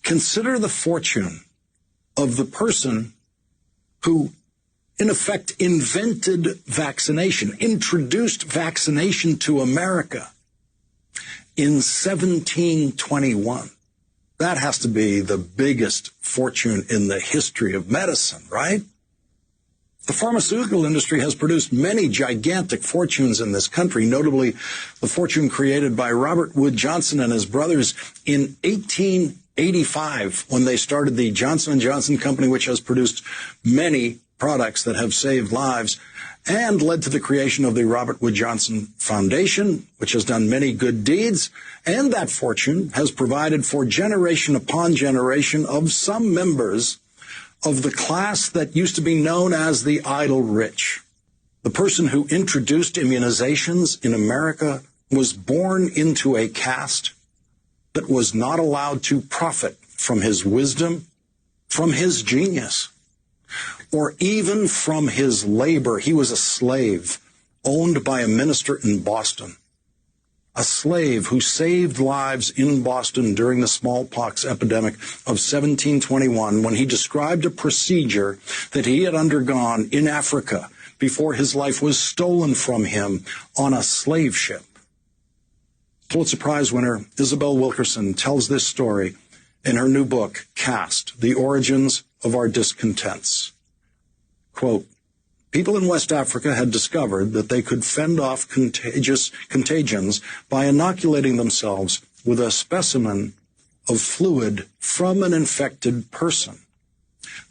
Consider the fortune of the person who, in effect, invented vaccination, introduced vaccination to America in 1721. That has to be the biggest fortune in the history of medicine, right? The pharmaceutical industry has produced many gigantic fortunes in this country, notably the fortune created by Robert Wood Johnson and his brothers in 1885 when they started the Johnson & Johnson Company, which has produced many products that have saved lives and led to the creation of the Robert Wood Johnson Foundation, which has done many good deeds. And that fortune has provided for generation upon generation of some members of the class that used to be known as the idle rich. The person who introduced immunizations in America was born into a caste that was not allowed to profit from his wisdom, from his genius, or even from his labor. He was a slave owned by a minister in Boston, a slave who saved lives in Boston during the smallpox epidemic of 1721 when he described a procedure that he had undergone in Africa before his life was stolen from him on a slave ship. Pulitzer Prize winner Isabel Wilkerson tells this story in her new book, Caste: The Origins of Our Discontents. Quote, people in West Africa had discovered that they could fend off contagions by inoculating themselves with a specimen of fluid from an infected person.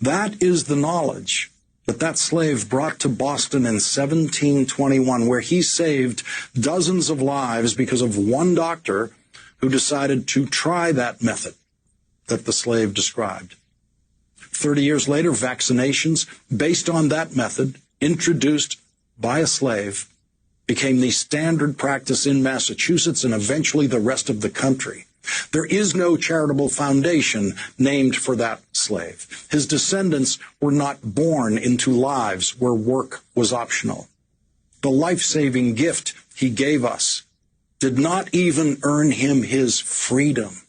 That is the knowledge that slave brought to Boston in 1721, where he saved dozens of lives because of one doctor who decided to try that method that the slave described. 30 years later, vaccinations based on that method, introduced by a slave, became the standard practice in Massachusetts and eventually the rest of the country. There is no charitable foundation named for that slave. His descendants were not born into lives where work was optional. The life-saving gift he gave us did not even earn him his freedom.